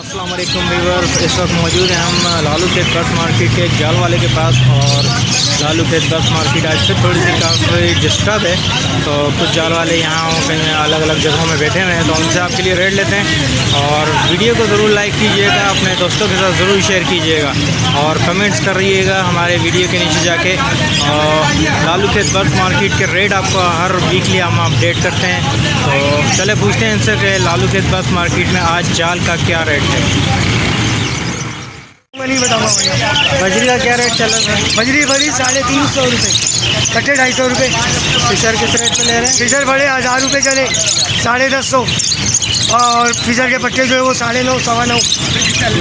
अस्सलाम वालेकुम व्यूअर्स, इस वक्त मौजूद हैं हम लालू खेत बस मार्केट के जाल वाले के पास। और लालू खेत बस मार्केट आज से थोड़ी सी काफ़ी डिस्टर्ब है, तो कुछ जाल वाले यहाँ कहीं अलग अलग जगहों में बैठे हुए हैं, तो उनसे आपके लिए रेट लेते हैं। और वीडियो को ज़रूर लाइक कीजिएगा, अपने दोस्तों के साथ ज़रूर शेयर कीजिएगा और कमेंट्स कर रहिएगा हमारे वीडियो के नीचे जाके। और लालू खेत बस मार्केट के रेट आपको हर वीकली हम अपडेट करते हैं, तो चले पूछते हैं इनसे कि लालू खेत बस मार्केट में आज जाल का क्या रेट है। नहीं बताऊँगा। बजरी का क्या रेट चल रहा है? बजरी बड़ी 350 रुपये, कट्टे 250 रुपये। फिशर किस रेट पे ले रहे हैं? फिशर बड़े 1000 रुपये चले, 150 और फिशर के पट्टे जो है वो 950 9.25।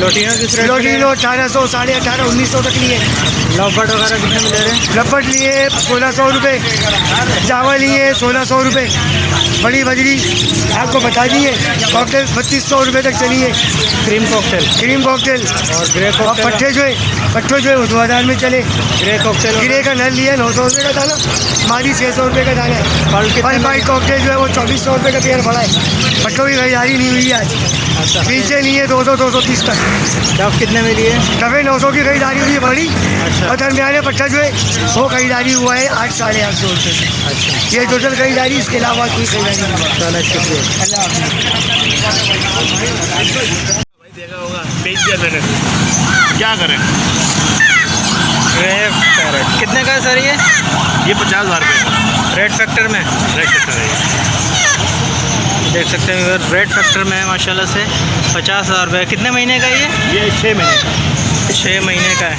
लोटिनो किस रेट? लोटिनो 1800 18,500 1900 तक लिए। लवबट वगैरह कितने में ले रहे हैं? लपट लिए 1600 रुपये, जावा लिए 1600 रुपये। बड़ी बजरी आपको बता दिए कॉकटेल 3200 रुपये तक चली है। क्रीम कॉकटेल और ग्रे और कॉकटेल? पट्टे जो है वो 2000 में चले। ग्रे कॉकटेल गिरे का नल लिया 900 रुपये का दाना, मादी 600 रुपये का दाना है। फल वाइट कॉकटेल जो है वो 2400 रुपये का पेड़ पड़ा है। पट्टों की खरीदारी नहीं हुई आज, अच्छा, पीछे नहीं है 200 230 तक। डब कितने में लिए? डबे 900 की खरीदारी हुई है बड़ी, अच्छा। और दरमियाने पट्टा जो है वो खरीदारी हुआ है 8 साढ़े 800 रुपये से। अच्छा, ये टोटल खरीदारी, इसके अलावा कोई खरीदारी नहीं हुआ। चलो शुक्रिया। अल्लाह हाफ़िज़। देखा होगा, बेच दिया मैंने, क्या करें। ग्रे कैरेट कितने का है सर ये? ये 50,000 रुपये रेड फैक्टर में रेट करता है। देख सकते हैं, रेड फैक्टर में है माशाल्लाह से। 50,000 रुपये। कितने महीने का ये 6 महीने 6 महीने का है।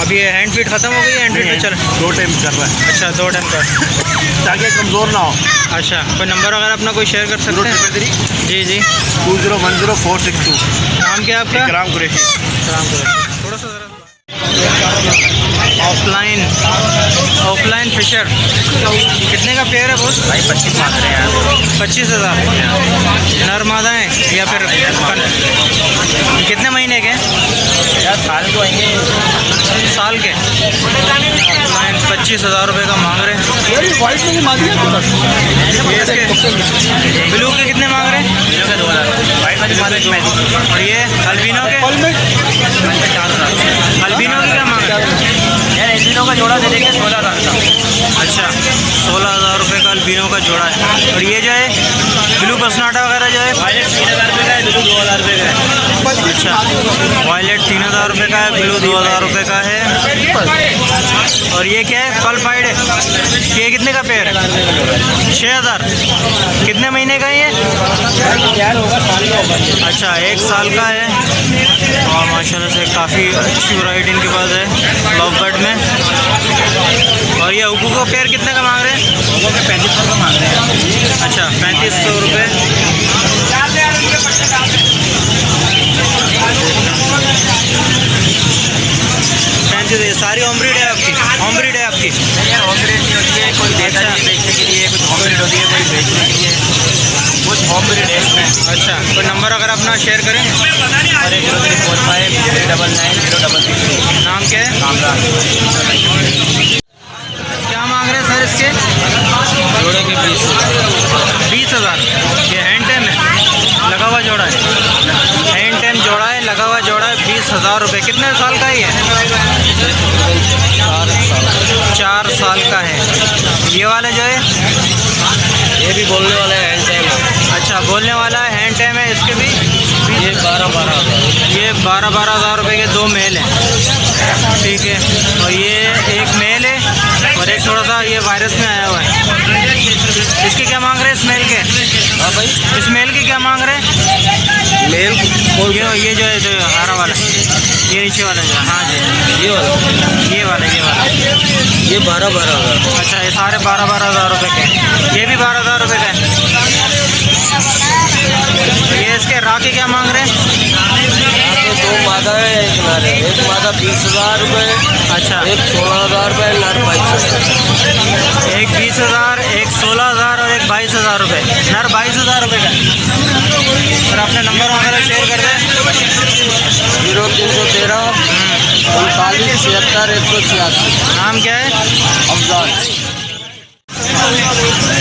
अब ये हैंड फीड ख़त्म हो गई है? हैंड फीड पे चल 2 टाइम कर रहा है अच्छा, 2 टाइम का। ताकि कमज़ोर ना हो। अच्छा, कोई नंबर वगैरह अपना कोई शेयर कर सकते हैं? जी जी। 20100462। नाम क्या है आपका? इकराम कुरैशी। थोड़ा सा ऑफलाइन फिशर कितने का पेयर है बोस? भाई 25 मांग रहे हैं यार। 25,000। नर मादा है या फिर कितने महीने के? यार साल को आएंगे। साल के। ऑफलाइन 25,000 रुपये का मांग रहे हैं। ये इसके ब्लू के कितने मांग रहे हैं? किलो के 2000। वाइट वाली मादा की मैजिक। और ये अल्बिनो के? 4,000। अल्बिनो के क्या मांग रहे हैं? यार एल्बिनो का जोड़ा दे देंगे 16,000 का। अच्छा, 16,000 रुपये का अल्बिनो का जोड़ा है। और ये जो है ब्लू बसनाटा वगैरह जो है? वायलेट 3,000 रुपये का है, ब्लू 2,000 रुपये का है। अच्छा, वायलेट 3,000 रुपये का है, ब्लू 2,000 रुपये का है। और ये क्या है? पल फाइड है। ये कितने का पेयर है? 6,000। कितने महीने का है ये? यार होगा साल का होगा। अच्छा, 1 साल का है। और माशाल्लाह से काफ़ी अच्छी वैरायटी इनके पास है लव बर्ड में। और ये उकू का पेयर कितने का मांग रहे हैं? लोगों के 3500 का मांग रहे हैं। अच्छा, 3500 रुपये। सारी होम ब्रीड है आपकी? होम ब्रीड है आपकी? यार होम ब्रीड नहीं होती है, कोई देता है बेचने के लिए, कुछ होम ब्रीड होती है, कोई बेचने के लिए, कुछ होम ब्रीड है इसमें। अच्छा, कोई नंबर अगर अपना शेयर करें? और 0345 099 066। नाम क्या है? कामरान। क्या मांग रहे हैं सर इसके? जोड़े के 20,000। ये हैंड टेम है, लगा हुआ जोड़ा है। हैंड टेम जोड़ा है, लगा हुआ जोड़ा है, 20,000 रुपये। कितने साल का ही है? 4 साल का है। ये वाला जो है? ये भी बोलने वाला है हैंड टाइम। अच्छा, बोलने वाला है, हैंड टेम है। इसके भी ये 12,000। ये 12,000 रुपये के 2 मेल हैं, ठीक है। और ये एक मेल है और एक थोड़ा सा ये वायरस में आया हुआ है। इसके क्या मांग रहे हैं? इस मेल के? हाँ भाई, इस मेल के क्या मांग रहे हैं? मेल ये जो है, जो हरा वाला, ये नीचे वाला जो, हाँ जी, ये वाला ये वाला ये 12,000। अच्छा, ये सारे 12,000 रुपये के। ये भी 12,000 रुपये का है। ये इसके राखी क्या मांग रहे हैं? तो 2 मादा है, एक नर है। एक मादा 20,000 रुपये, अच्छा, एक 16,000 रुपये, नर 22,000। एक 20,000, एक 16,000 और एक 22,000 रुपये। नर 22,000 रुपये का। और अपने नंबर वगैरह शेयर कर दें। 0313 39 76 186। नाम क्या है? अफजाल।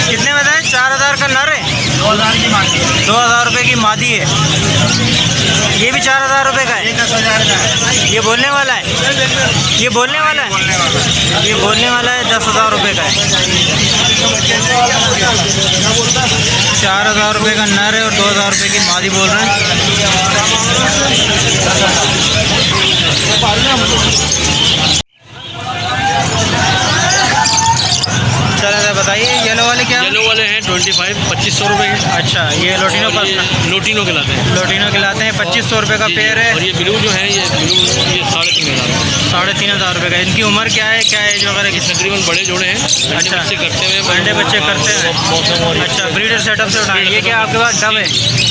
कितने बताए? 4,000 का नर है, 2,000 की मांगी है। 2,000 रुपये की मादी है। ये भी 4,000 ये बोलने वाला है, ये बोलने वाला है, ये बोलने वाला है 10,000 रुपये का है। 4,000 रुपये का नर है और 2,000 रुपये की मादी बोल रहे हैं। चलो सर बताइए, येलो वाले क्या? येलो वाले हैं 2500 रुपये के। अच्छा, ये लोटिनो और ये लोटिनो खिलाते हैं। लोटिनो खिलाते हैं, 2500 रुपये का पेयर है। और ये ब्लू जो है, ये 3,500। 3,500 रुपये का। इनकी उम्र क्या है, क्या एज वगैरह की? तकरीबन बड़े जोड़े हैं। अच्छा, बच्चे करते हुए, अंडे बच्चे करते हैं। मौसम और अच्छा, ब्रीडर सेटअप से उठाए। ये क्या आपके पास डब है?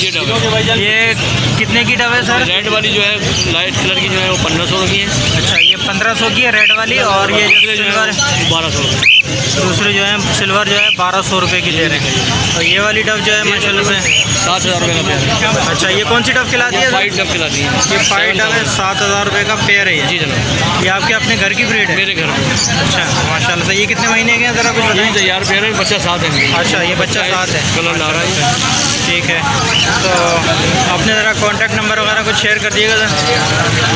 ये डब है। ये कितने की डब है सर? रेड वाली जो है लाइट कलर की जो है वो 1500 की है। अच्छा, ये 1500 की है रेड वाली। और ये जो सिल्वर 1200 रुपये। दूसरी जो है सिल्वर जो है 1200 रुपये की दे रहे हैं। और ये वाली डब जो है माशाल्लाह से 7,000 रुपये का पेयर है। अच्छा, ये कौन सी डब खिलाती है? वाइट डब खिलाती है। ये फाइट डब है, 7,000 रुपये का पेयर है। जी जनाब, ये आपके अपने घर की ब्रीड है? मेरे घर में। अच्छा माशाल्लाह से। ये कितने महीने के हैं ज़रा कुछ ये बताएं? तैयार पेयर है, बच्चा 7 है। अच्छा, ये बच्चा 7 है। कलर ला रहा है। ठीक है, तो अपने ज़रा कॉन्टैक्ट नंबर वगैरह कुछ शेयर कर दिएगा सर।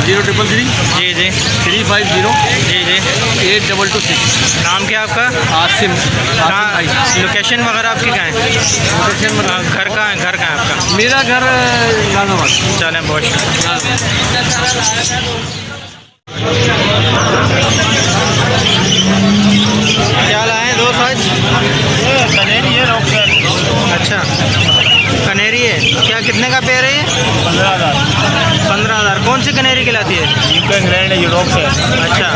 0333 जी जी 350 जी जी 8226। नाम क्या आपका? आसिम भाई। लोकेशन वगैरह आपकी कहाँ है? लोकेशन मतलब घर कहाँ है, घर कहाँ है आपका? मेरा घर नानाबाद। चलें, बहुत शुक्रिया। क्या लाए दोस्त आज? कनेरी है, रोक है। अच्छा, कनेरी है। क्या कितने का पेयर है ये? 15,000। 15,000। कौन सी कनेरी खिलाती है? यूके इंग्लैंड है, यूरोप से। अच्छा,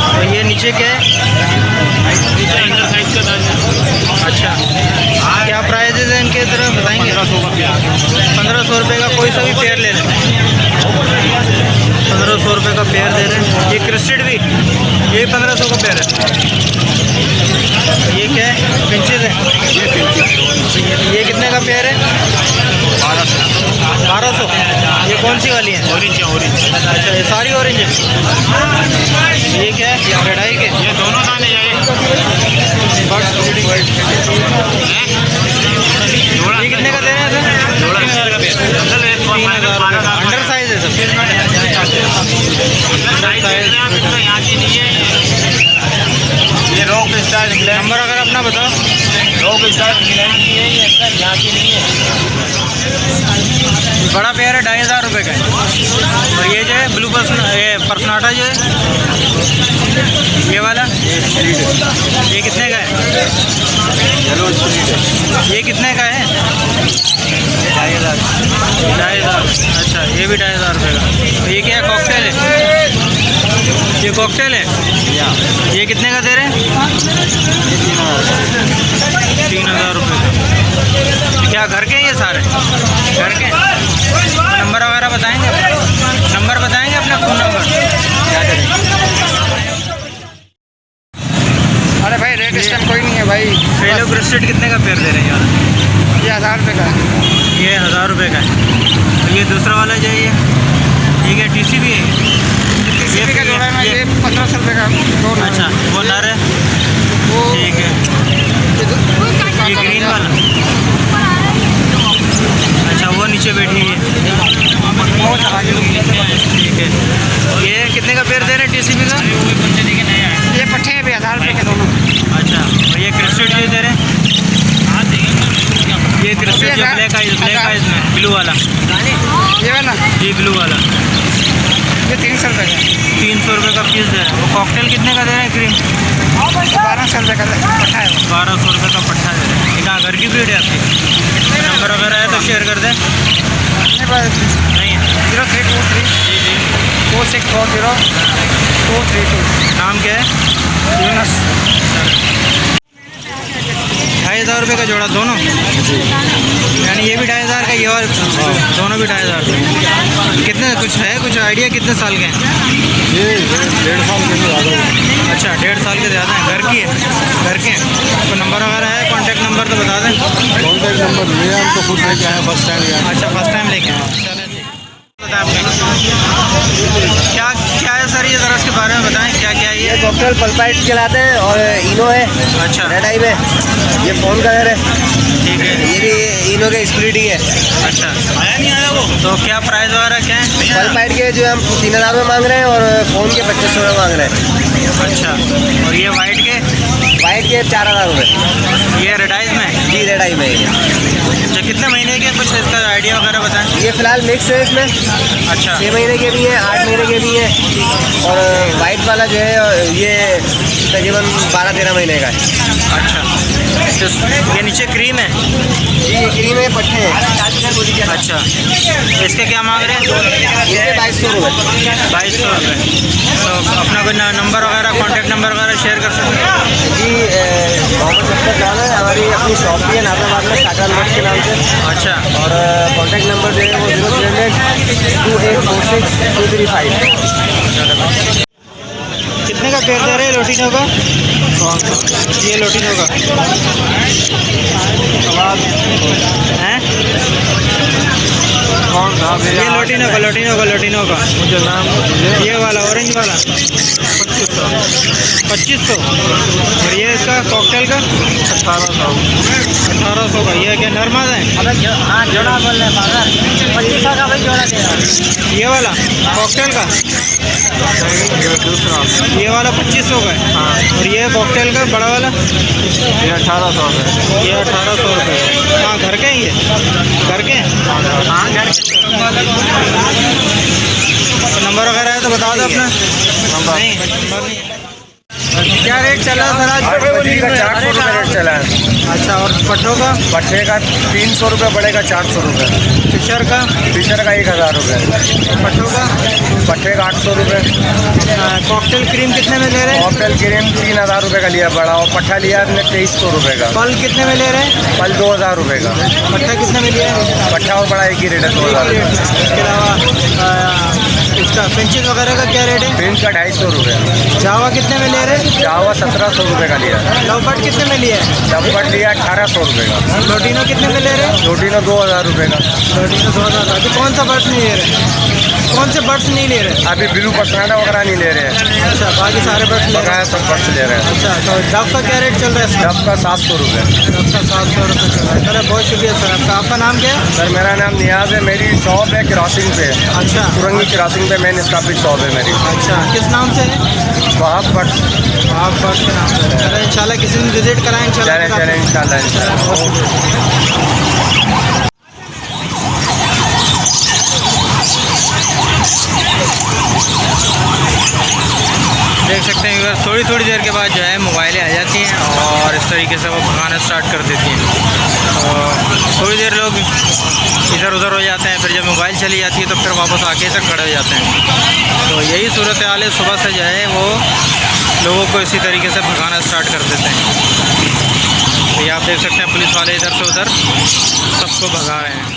तो ये नीचे क्या है? अंडर साइज का दाना। अच्छा, क्या प्राइजेज है इनके तरह बताएंगे? 1500 का पेयर। 1500 रुपये का कोई सा भी पेयर ले लें। 1500 रुपये का पेयर दे रहे हैं। ये क्रिस्टेड भी ये 1500 का पेयर है। ये क्या है? पिंचेस है। ये कितने का पेयर है? 1200। ये कौन सी वाली है? ऑरेंज है, ऑरेंज। अच्छा, ये सारी ऑरेंज है। ये क्या है? रेडाई के? ये दोनों दाने जाए। ये कितने का दे रहे हैं सर? 3,000 का पेयर। 3,000 रुपये का। अंडर साइज है सब? यहाँ की नहीं है। ये रॉक स्टार इंग्लैंड। नंबर अगर अपना बताओ। रॉक स्टार इंग्लैंड की है, ये यहाँ की नहीं है। बड़ा पेयर है 2,500 रुपये का है। और ये जो है ब्लू पर्सनाटा जो है ये वाला, ये कितने का है? ये कितने का है? 2,500। अच्छा, ये भी 2,500 रुपये का। तो ये क्या है? कॉकटेल है? ये कॉकटेल है? ये कितने का दे रहे हैं? 3,000 रुपये का। क्या घर के हैं ये सारे? घर के? नंबर वगैरह बताएंगे? नंबर बताएंगे अपना, फ़ोन नंबर? अरे भाई रेट इस टाइम कोई नहीं है भाई। फेलो ब्रेस्टेड कितने का पेयर दे रहे हैं यार? ये 1,000 रुपये का है। ये 1,000 रुपये का है। तो ये दूसरा वाला जो है ये ठीक है, TC भी है? ये का जोड़ा है ना, ये 1500 रुपये का दोनों। अच्छा, वो नर है? वो ठीक है। ये ग्रीन वाला? अच्छा, वो नीचे बैठी है। ठीक है। ये कितने का पेयर दे रहे हैं TCB का? ये पट्टे हैं भी 1,000 रुपये के दोनों। अच्छा, और ये क्रिस्टेड जो दे रहे हैं? ये क्रिस्टेड जो ब्लैक आइज में ब्लू वाला? ये वाला जी ब्लू वाला ये 300 रुपये का। 300 रुपये का पीस दे रहे हैं। वो कॉकटेल कितने का दे रहे हैं क्रीम? 1200 रुपये का पट्टा है वो। 1200 रुपये का पट्टा दे रहे हैं। ये कहाँ घर की ब्रीड है आपकी? नंबर वगैरह है तो शेयर कर दें। नहीं है? 0323 जी जी 2640 232। नाम क्या है? यूनस। 2,500 रुपये का जोड़ा दोनों? यानी ये भी 2,500 का, ये और दोनों भी 2,500? कितने कुछ है, कुछ आइडिया कितने साल के हैं? ये 1.5 साल के ज़्यादा। अच्छा, 1.5 साल के ज़्यादा हैं। घर की है? घर के हैं? तो नंबर वगैरह है, कॉन्टैक्ट नंबर तो बता दें। कॉन्टैक्ट नंबर ये हम तो खुद लेके आए फर्स्ट टाइम यार। अच्छा, फर्स्ट टाइम लेके आए। चलें, ठीक बताएं आपने क्या क्या है सर? ये ज़रा इसके बारे में बताएं, क्या क्या है ये? कॉकटेल पल्पाइट खिलाते हैं और इनो है अच्छा, रेड आई में। ये फोन कलर है। ठीक है। ये भी तीनों के स्प्लिट ही है। अच्छा, तो क्या प्राइस वगैरह क्या है? पल पाइट के जो हम 3000 में मांग रहे हैं और फ़ोन के 2500 में मांग रहे हैं। अच्छा, और ये वाइट के? वाइट के 4000 रुपये। ये रेडाइज में? जी रेड आई में ही है। अच्छा, कितने महीने के, कुछ इसका आइडिया वगैरह बताएं। ये फ़िलहाल मिक्स है इसमें, अच्छा 6 महीने के भी हैं, 8 महीने के भी हैं, और वाइट वाला जो है ये तकरीबन 12-13 महीने का है। अच्छा, तो ये नीचे क्रीम है? जी ये क्रीम है, पट्टे हैं। अच्छा, इसके क्या मांग रहे हैं? इनके 2200 रुपये। 2200 रुपये। तो अपना कोई नंबर वगैरह, कॉन्टैक्ट नंबर वगैरह शेयर कर सकते हैं? जी मोहम्मद शफकत नाम है, हमारी अपनी शॉप भी है नाजाबाद में सागर मठ के नाम से। अच्छा, और कॉन्टैक्ट नंबर जो है वो 0382845। कितने का पेड़ दे रहे हैं लोटिनो का? ये लोटिनो का हैं? ये लोटिनो का मुझे नाम, ये वाला ऑरेंज वाला 2500। और ये इसका कॉकटेल का 1800 का। ये क्या नरमाद है? हाँ जोड़ा बोल रहे हैं 2500 का भाई जोड़ा दे रहा। ये वाला कॉकटेल का? ये वाला 2500 का है। हाँ। और ये कॉकटेल का बड़ा वाला? ये 1800 रुपये। ये 1800 रुपये। हाँ, घर के हैं ये? घर के हैं? हाँ घर तो नंबर वगैरह है तो बता दो अपना। नहीं, नंबर नहीं है। क्या रेट चला है सर आज? बजरी का 400 रुपये रेट चला है। अच्छा, और पट्टों का? पट्टे का 300 रुपये पड़ेगा, 400 रुपये। फिशर का? फिशर का 1000 रुपये। पट्टों का? पट्टे का 800 रुपये। कॉकटेल क्रीम कितने में ले रहे हैं? कॉकटेल क्रीम 3000 रुपये का लिया बड़ा, और पट्टा लिया हमने 2300 रुपये का। फल कितने में ले रहे हैं? फल 2000 रुपये का। पट्टा कितने में लिया है? पट्टा और बड़ा एक ही रेट है, 2000 रुपये। इसके अलावा इसका फ्रेंचीज वगैरह का क्या रेट है? प्रिंट का 250 रुपये। जावा कितने में ले रहे हैं? जावा 1700 रुपये का लिया। लवबर्ड कितने में लिया है? डबल लिया 1800 रुपये का। लोटिनो कितने में ले रहे हैं? रोटीनो 2000 रुपये का। लोटिनो 2000। अभी कौन सा बर्ड्स नहीं ले रहे? कौन से बर्ड्स नहीं ले रहे? अभी ब्लू पर्सनाडा वगैरह नहीं ले रहे हैं, अच्छा, बाकी सारे बर्ड्स ले रहे बकाया हैं। सब बर्ड्स ले रहे हैं। अच्छा, तो डब का क्या रेट चल रहा है इसका? डब का 700 रुपये। डब का 700 रुपये चल रहा है। चलो, बहुत शुक्रिया सर आपका। आपका नाम क्या है? सर मेरा नाम नियाज है, मेरी शॉप है क्रॉसिंग पे, अच्छा पुरंगी क्रॉसिंग पे मेन स्टॉपिक शॉप है मेरी। अच्छा, किस नाम से है? वहाँ बर्ड्स। आप बर्ड्स के नाम से। चलो, इंशाल्लाह किसी दिन विजिट कराएं चलें चलें इंशाल्लाह। देख सकते हैं व्यूअर्स, थोड़ी थोड़ी देर के बाद जो है मोबाइलें आ जाती हैं और इस तरीके से वो भगाना स्टार्ट कर देती हैं। तो थोड़ी देर लोग इधर उधर हो जाते हैं, फिर जब मोबाइल चली जाती है तो फिर वापस आके तक खड़े हो जाते हैं। तो यही सूरत हाल है, सुबह से जो है वो लोगों को इसी तरीके से भगाना स्टार्ट कर देते हैं। तो ये आप देख सकते हैं पुलिस वाले इधर से उधर सबको भगा रहे हैं।